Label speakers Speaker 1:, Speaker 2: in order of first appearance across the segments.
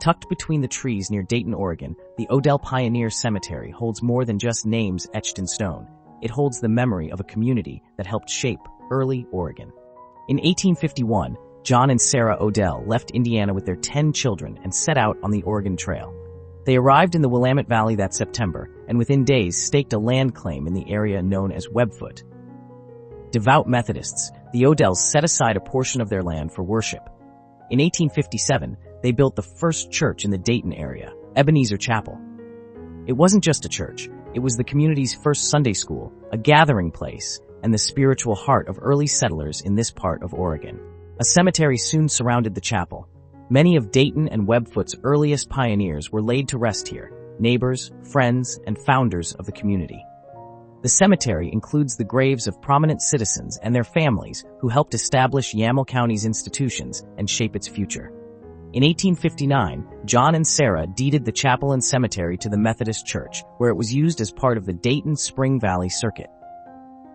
Speaker 1: Tucked between the trees near Dayton, Oregon, the Odell Pioneer Cemetery holds more than just names etched in stone. It holds the memory of a community that helped shape early Oregon. In 1851, John and Sarah Odell left Indiana with their 10 children and set out on the Oregon Trail. They arrived in the Willamette Valley that September, and within days staked a land claim in the area known as Webfoot. Devout Methodists, the Odells set aside a portion of their land for worship. In 1857, they built the first church in the Dayton area, Ebenezer Chapel. It wasn't just a church, it was the community's first Sunday school, a gathering place, and the spiritual heart of early settlers in this part of Oregon. A cemetery soon surrounded the chapel. Many of Dayton and Webfoot's earliest pioneers were laid to rest here, neighbors, friends, and founders of the community. The cemetery includes the graves of prominent citizens and their families who helped establish Yamhill County's institutions and shape its future. In 1859, John and Sarah deeded the chapel and cemetery to the Methodist Church, where it was used as part of the Dayton Spring Valley Circuit.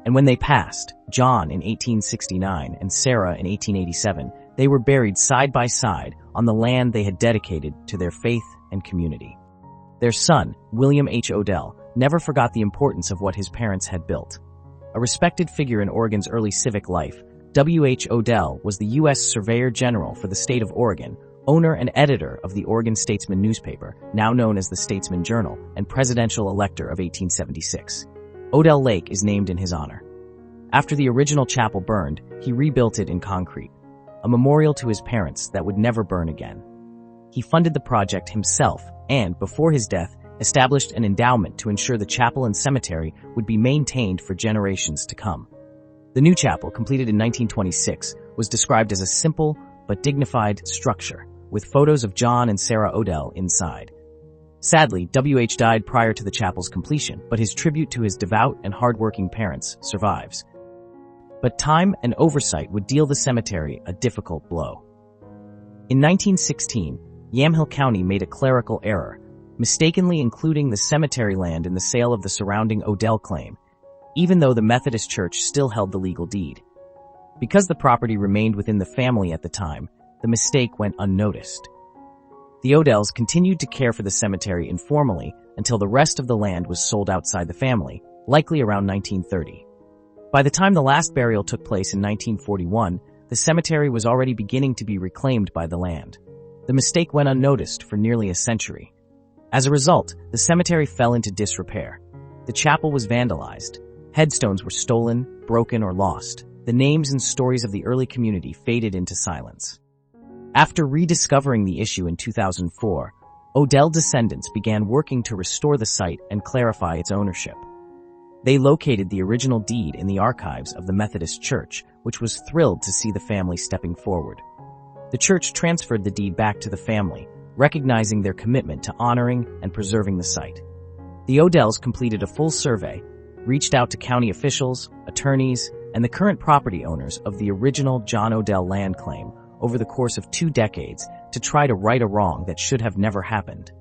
Speaker 1: And when they passed, John in 1869 and Sarah in 1887, they were buried side by side on the land they had dedicated to their faith and community. Their son, William H. Odell, never forgot the importance of what his parents had built. A respected figure in Oregon's early civic life, W. H. Odell was the U.S. Surveyor General for the state of Oregon, owner and editor of the Oregon Statesman newspaper, now known as the Statesman Journal, and presidential elector of 1876. Odell Lake is named in his honor. After the original chapel burned, he rebuilt it in concrete, a memorial to his parents that would never burn again. He funded the project himself and, before his death, established an endowment to ensure the chapel and cemetery would be maintained for generations to come. The new chapel, completed in 1926, was described as a simple but dignified structure, with photos of John and Sarah Odell inside. Sadly, W.H. died prior to the chapel's completion, but his tribute to his devout and hardworking parents survives. But time and oversight would deal the cemetery a difficult blow. In 1916, Yamhill County made a clerical error, mistakenly including the cemetery land in the sale of the surrounding Odell claim, even though the Methodist Church still held the legal deed. Because the property remained within the family at the time, the mistake went unnoticed. The Odells continued to care for the cemetery informally until the rest of the land was sold outside the family, likely around 1930. By the time the last burial took place in 1941, the cemetery was already beginning to be reclaimed by the land. The mistake went unnoticed for nearly a century. As a result, the cemetery fell into disrepair. The chapel was vandalized. Headstones were stolen, broken, or lost. The names and stories of the early community faded into silence. After rediscovering the issue in 2004, Odell descendants began working to restore the site and clarify its ownership. They located the original deed in the archives of the Methodist Church, which was thrilled to see the family stepping forward. The church transferred the deed back to the family, recognizing their commitment to honoring and preserving the site. The Odells completed a full survey, reached out to county officials, attorneys, and the current property owners of the original John Odell land claim over the course of 2 decades to try to right a wrong that should have never happened.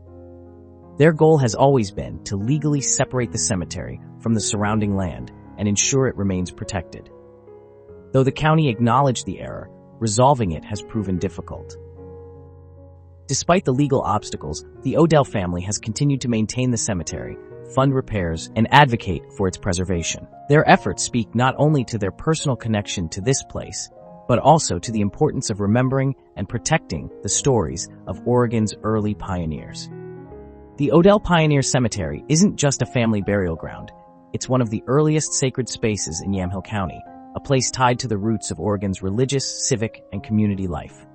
Speaker 1: Their goal has always been to legally separate the cemetery from the surrounding land and ensure it remains protected. Though the county acknowledged the error, resolving it has proven difficult. Despite the legal obstacles, the Odell family has continued to maintain the cemetery, fund repairs, and advocate for its preservation. Their efforts speak not only to their personal connection to this place, but also to the importance of remembering and protecting the stories of Oregon's early pioneers. The Odell Pioneer Cemetery isn't just a family burial ground. It's one of the earliest sacred spaces in Yamhill County, a place tied to the roots of Oregon's religious, civic, and community life.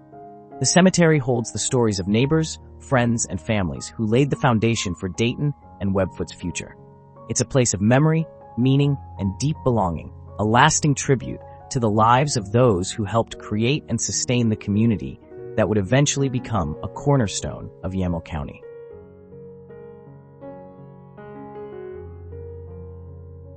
Speaker 1: The cemetery holds the stories of neighbors, friends, and families who laid the foundation for Dayton and Webfoot's future. It's a place of memory, meaning, and deep belonging, a lasting tribute to the lives of those who helped create and sustain the community that would eventually become a cornerstone of Yamhill County.